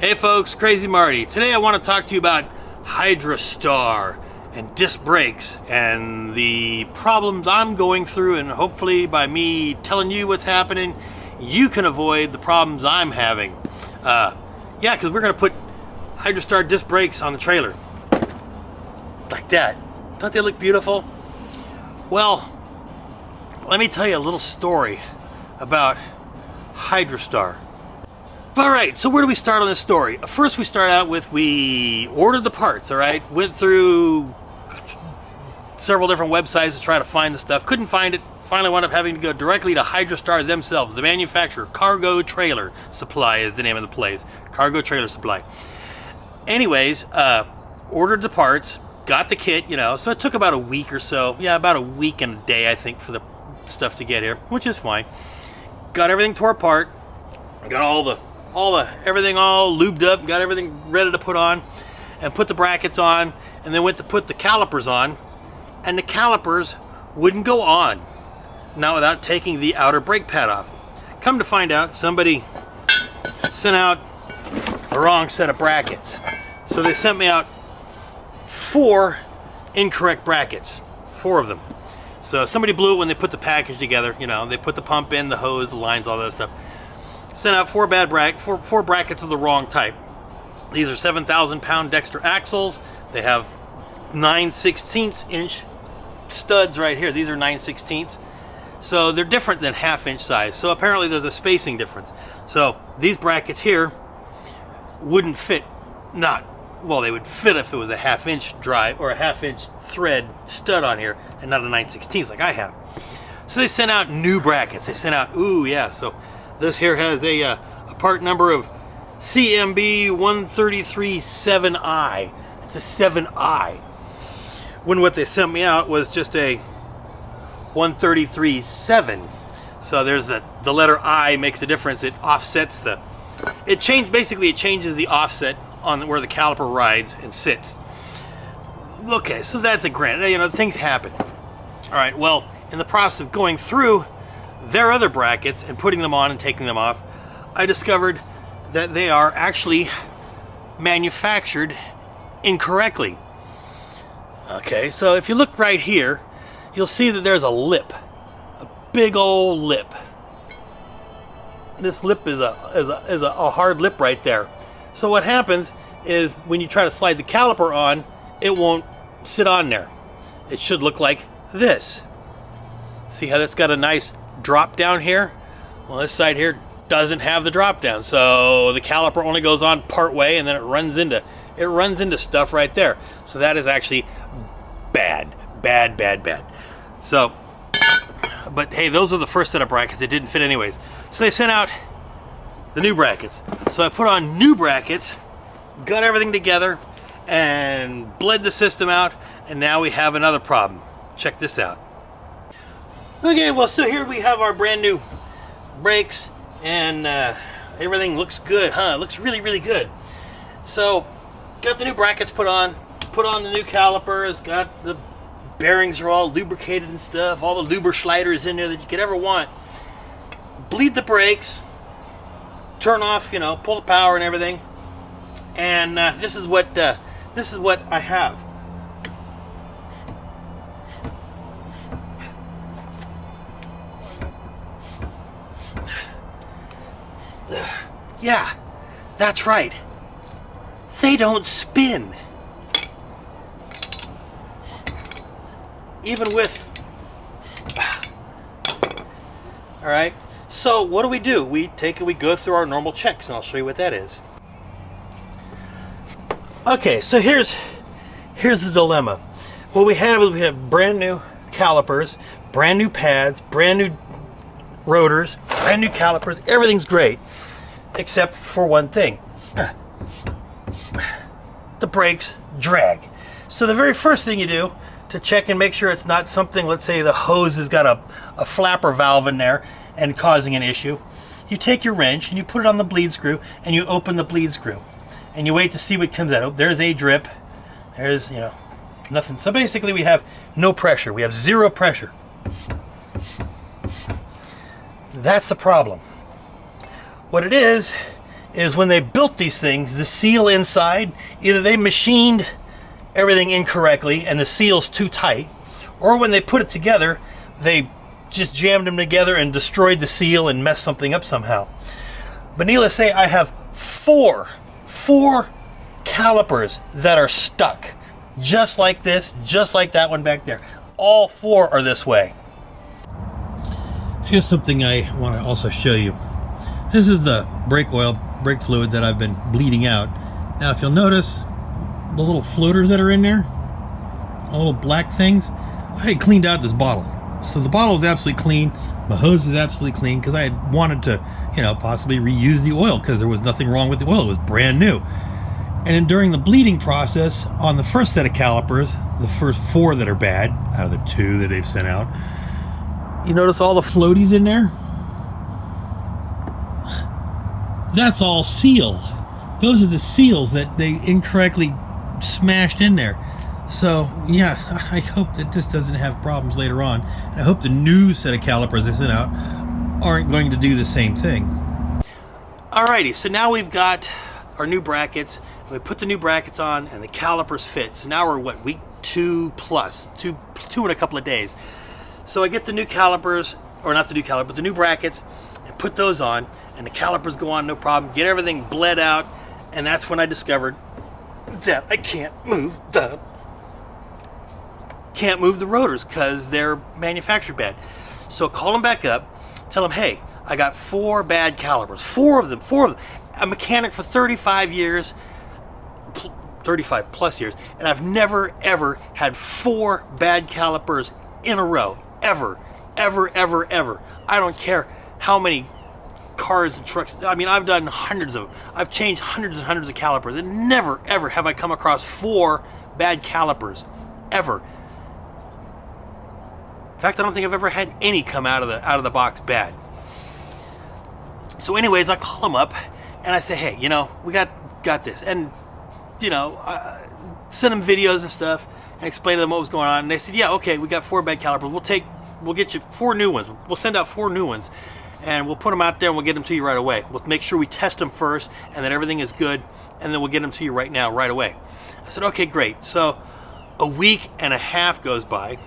Hey folks, Crazy Marty. Today I want to talk to you about Hydrastar and disc brakes and the problems I'm going through, and hopefully by me telling you what's happening, you can avoid the problems I'm having. Yeah, because we're going to put Hydrastar disc brakes on the trailer. Like that. Don't they look beautiful? Well, let me tell you a little story about Hydrastar. Alright, so where do we start on this story? First we start out with, we ordered the parts, alright? Went through several different websites to try to find the stuff. Couldn't find it. Finally wound up having to go directly to Hydrastar themselves, the manufacturer. Cargo Trailer Supply is the name of the place. Cargo Trailer Supply. Anyways, ordered the parts, got the kit, so it took about a week or so. Yeah, about a week and a day, I think, for the stuff to get here, which is fine. Got everything tore apart. Got everything all lubed up, got everything ready to put on, and put the brackets on, and then went to put the calipers on, and the calipers wouldn't go on, not without taking the outer brake pad off. Come to find out, somebody sent out the wrong set of brackets. So they sent me out 4 incorrect brackets, 4 of them. So somebody blew it when they put the package together. They put the pump in, the hose, the lines, all that stuff. Sent out 4 brackets of the wrong type. These are 7,000-pound Dexter axles. They have 9/16" studs right here. These are 9/16. So they're different than half-inch size. So apparently there's a spacing difference. So these brackets here wouldn't fit. They would fit if it was a half-inch drive or a half-inch thread stud on here and not a 9/16 like I have. So they sent out new brackets. They sent out, so this here has a part number of CMB 133-7I. It's a 7I. When what they sent me out was just a 133-7. So there's the letter I makes a difference. It offsets it changes the offset on where the caliper rides and sits. Okay, so that's a grant. Things happen. All right, well, in the process of going through their other brackets and putting them on and taking them off, I discovered that they are actually manufactured incorrectly. Okay, so if you look right here, you'll see that there's a lip, a big old lip. This lip is a hard lip right there. So what happens is when you try to slide the caliper on, it won't sit on there. It should look like this. See how that's got a nice drop down here? Well, this side here doesn't have the drop down, so the caliper only goes on part way, and then it runs into stuff right there. So that is actually bad. So, but hey, those are the first set of brackets. It didn't fit anyways. So they sent out the new brackets. So I put on new brackets, got everything together, and bled the system out, and now we have another problem. Check this out. Okay, well, so here we have our brand new brakes, and everything looks good, huh? It looks really, really good. So, got the new brackets put on the new calipers, got the bearings are all lubricated and stuff, all the luber sliders in there that you could ever want. Bleed the brakes, turn off, pull the power and everything, and this is what I have. Yeah, that's right. They don't spin. Even with... Alright, so what do? We go through our normal checks, and I'll show you what that is. Okay, so here's the dilemma. What we have is we have brand new calipers, brand new pads, brand new rotors, brand new calipers. Everything's great, except for one thing. The brakes drag. So the very first thing you do to check and make sure it's not something, let's say the hose has got a flapper valve in there and causing an issue, you take your wrench and you put it on the bleed screw and you open the bleed screw and you wait to see what comes out. Oh, there's a drip. There's, nothing. So basically we have no pressure. We have zero pressure. That's the problem. What it is is when they built these things, the seal inside, either they machined everything incorrectly and the seal's too tight, or when they put it together, they just jammed them together and destroyed the seal and messed something up somehow. But needless to say, I have four calipers that are stuck. Just like this, just like that one back there. All four are this way. Here's something I want to also show you. This is the brake oil, brake fluid that I've been bleeding out. Now if you'll notice, the little floaters that are in there, all little black things, I had cleaned out this bottle. So the bottle is absolutely clean. My hose is absolutely clean because I had wanted to, possibly reuse the oil because there was nothing wrong with the oil. It was brand new. And then during the bleeding process, on the first set of calipers, the first four that are bad, out of the two that they've sent out, you notice all the floaties in there? That's all seal. Those are the seals that they incorrectly smashed in there. So, yeah, I hope that this doesn't have problems later on. And I hope the new set of calipers they sent out aren't going to do the same thing. Alrighty, so now we've got our new brackets. We put the new brackets on and the calipers fit. So now we're what, week 2 plus, two in a couple of days. So I get the new calipers, or not the new caliper, but the new brackets, and put those on, and the calipers go on no problem. Get everything bled out, and that's when I discovered that I can't move the rotors because they're manufactured bad. So call them back up, tell them, hey, I got 4 bad calipers, four of them. A mechanic for 35 years, 35 plus years, and I've never ever had 4 bad calipers in a row, ever. I don't care how many cars and trucks. I mean, I've done hundreds of them. I've changed hundreds and hundreds of calipers, and never ever have I come across 4 bad calipers, ever. In fact, I don't think I've ever had any come out of the box bad. So anyways, I call them up and I say, hey, we got this, and send them videos and stuff and explain to them what was going on. And they said, yeah, okay, we got 4 bad calipers. We'll get you 4 new ones. We'll send out 4 new ones, and we'll put them out there and we'll get them to you right away. We'll make sure we test them first and that everything is good, and then we'll get them to you right now, right away. I said, okay, great. So a week and a half goes by,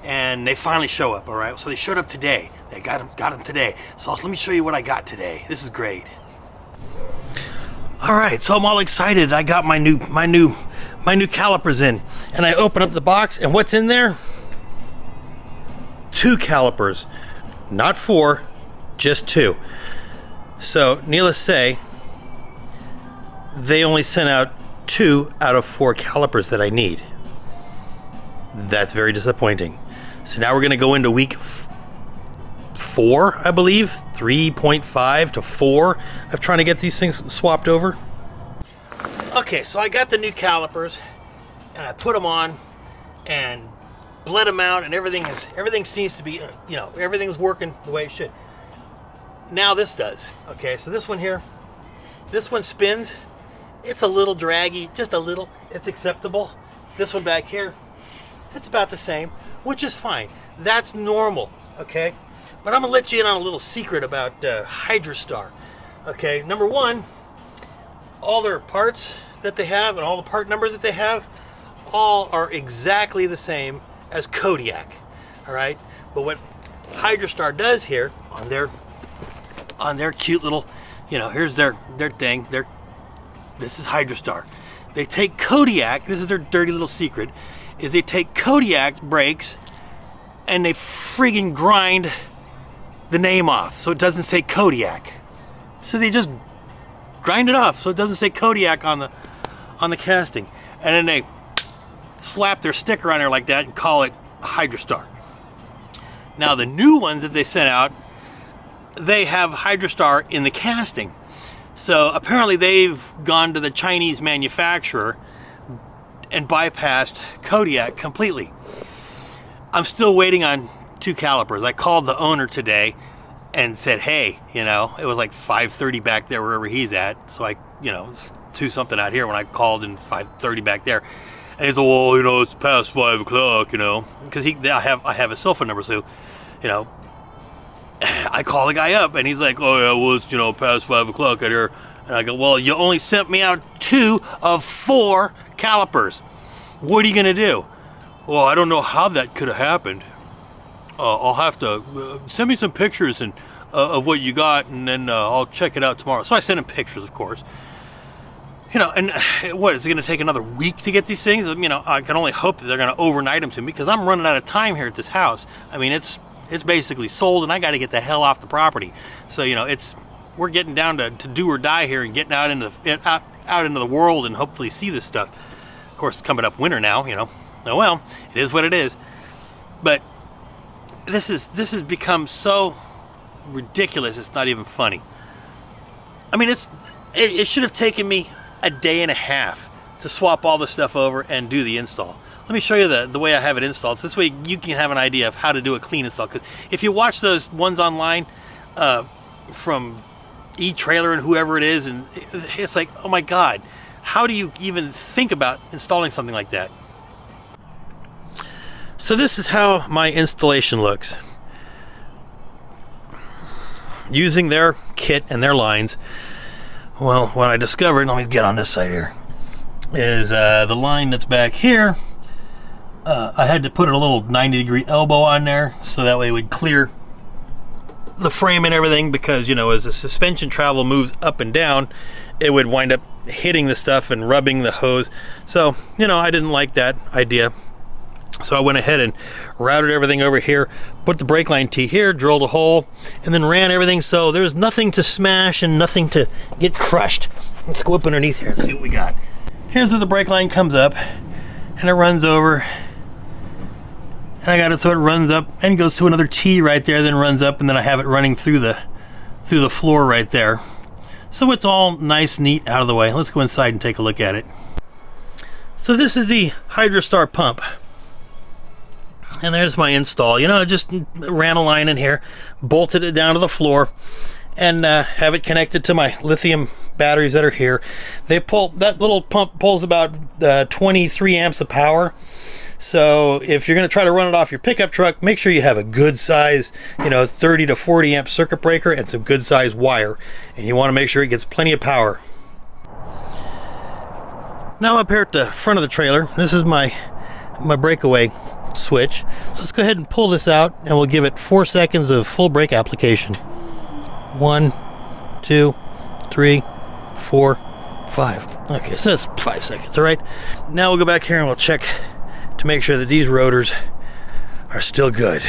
and they finally show up. All right, so they showed up today. They got them today. So let me show you what I got today. This is great. All right, so I'm all excited. I got my new calipers in, and I open up the box, and what's in there? 2 calipers, not 4, just 2. So needless to say, they only sent out 2 out of 4 calipers that I need. That's very disappointing. So now we're going to go into week 4, I believe, 3.5 to 4 of trying to get these things swapped over. Okay, so I got the new calipers, and I put them on and bled them out, and everything seems to be, everything's working the way it should. Now this does. Okay, so this one here, this one spins. It's a little draggy, just a little. It's acceptable. This one back here, it's about the same, which is fine. That's normal, okay? But I'm gonna let you in on a little secret about Hydrastar. Okay, number one, all their parts that they have and all the part numbers that they have, all are exactly the same as Kodiak. All right, but what Hydrastar does here on their cute little, here's their thing. This is Hydrastar. They take Kodiak. This is their dirty little secret. Is they take Kodiak brakes and they friggin' grind the name off so it doesn't say Kodiak. So they just grind it off so it doesn't say Kodiak on the casting, and then they slap their sticker on there like that and call it Hydrastar. Now the new ones that they sent out, they have Hydrastar in the casting. So apparently they've gone to the Chinese manufacturer and bypassed Kodiak completely. I'm still waiting on 2 calipers. I called the owner today and said, hey, it was like 5:30 back there wherever he's at. So I, 2 something out here when I called, and 5:30 back there. And he's like, well, it's past 5 o'clock, because I have a cell phone number. So, I call the guy up and he's like, oh yeah, well, it's, past 5 o'clock out here. And I go, well, you only sent me out 2 of 4 calipers. What are you going to do? Well, I don't know how that could have happened. I'll have to send me some pictures and of what you got, and then I'll check it out tomorrow. So I sent him pictures, of course. You know, and what, is it going to take another week to get these things? You know, I can only hope that they're going to overnight them to me, because I'm running out of time here at this house. I mean, it's basically sold, and I got to get the hell off the property. So, you know, we're getting down to do or die here, and getting out into the world and hopefully see this stuff. Of course, it's coming up winter now, you know. Oh well, it is what it is. But this has become so ridiculous, it's not even funny. I mean, it should have taken me a day and a half to swap all this stuff over and do the install. Let me show you the way I have it installed, so this way you can have an idea of how to do a clean install. Because if you watch those ones online from E-Trailer and whoever it is, and it's like, oh my god, how do you even think about installing something like that? So this is how my installation looks. Using their kit and their lines, well, what I discovered, let me get on this side here, is the line that's back here. I had to put a little 90-degree elbow on there, so that way it would clear the frame and everything, because, you know, as the suspension travel moves up and down, it would wind up hitting the stuff and rubbing the hose. So, you know, I didn't like that idea. So I went ahead and routed everything over here, put the brake line T here, drilled a hole, and then ran everything so there's nothing to smash and nothing to get crushed. Let's go up underneath here and see what we got. Here's where the brake line comes up, and it runs over, and I got it so it runs up and goes to another T right there, then runs up, and then I have it running through the floor right there. So it's all nice, neat, out of the way. Let's go inside and take a look at it. So this is the Hydrastar pump. And there's my install. You know, I just ran a line in here, bolted it down to the floor, and have it connected to my lithium batteries that are here. That little pump pulls about 23 amps of power. So if you're going to try to run it off your pickup truck, make sure you have a good size, you know, 30 to 40 amp circuit breaker and some good size wire. And you want to make sure it gets plenty of power. Now up here at the front of the trailer, this is my breakaway switch. So let's go ahead and pull this out, and we'll give it 4 seconds of full brake application. 1, 2, 3, 4, 5. Okay, so that's 5 seconds. All right, now we'll go back here and we'll check to make sure that these rotors are still good.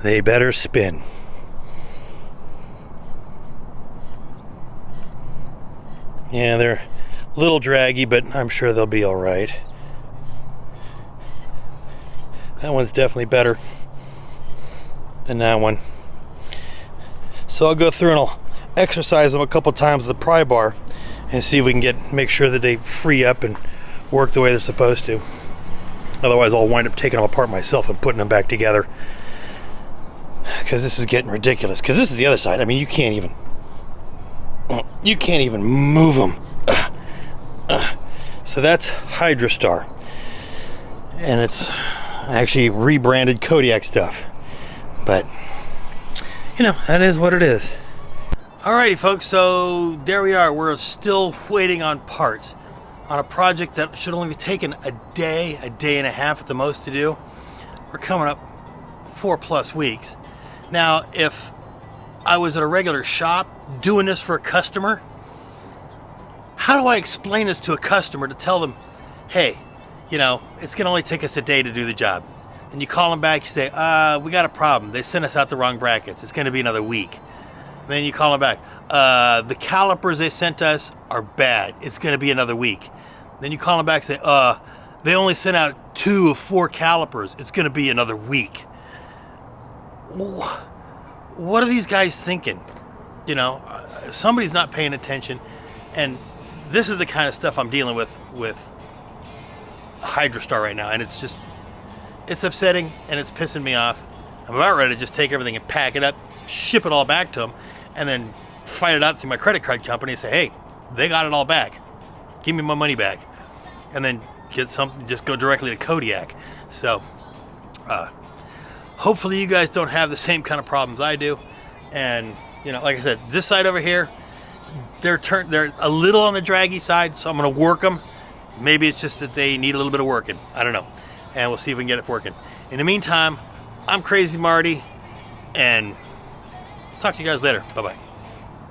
They better spin. Yeah, they're a little draggy, but I'm sure they'll be all right. That one's definitely better than that one. So I'll go through and I'll exercise them a couple times with the pry bar and see if we can make sure that they free up and work the way they're supposed to. Otherwise I'll wind up taking them apart myself and putting them back together, because this is getting ridiculous. Because this is the other side. I mean, you can't even move them. So that's Hydrastar, and it's actually rebranded Kodiak stuff, but you know, that is what it is. Alrighty folks, so there we are. We're still waiting on parts on a project that should only be taken a day and a half at the most to do. We're coming up 4+ weeks. Now, if I was at a regular shop doing this for a customer, how do I explain this to a customer to tell them, hey, you know, it's going to only take us a day to do the job? And you call them back, you say, we got a problem. They sent us out the wrong brackets. It's going to be another week. And then you call them back. The calipers they sent us are bad. It's going to be another week. Then you call them back and say, they only sent out 2 of 4 calipers. It's going to be another week. What are these guys thinking? You know, somebody's not paying attention. And this is the kind of stuff I'm dealing with Hydrastar right now. And it's just, it's upsetting and it's pissing me off. I'm about ready to just take everything and pack it up, ship it all back to them, and then fight it out through my credit card company and say, hey, they got it all back. Give me my money back. And then just go directly to Kodiak. So, hopefully you guys don't have the same kind of problems I do. And You know, like I said, this side over here, they're a little on the draggy side, so I'm going to work them. Maybe it's just that they need a little bit of working. I don't know. And we'll see if we can get it working. In the meantime, I'm Crazy Marty, and talk to you guys later. Bye-bye.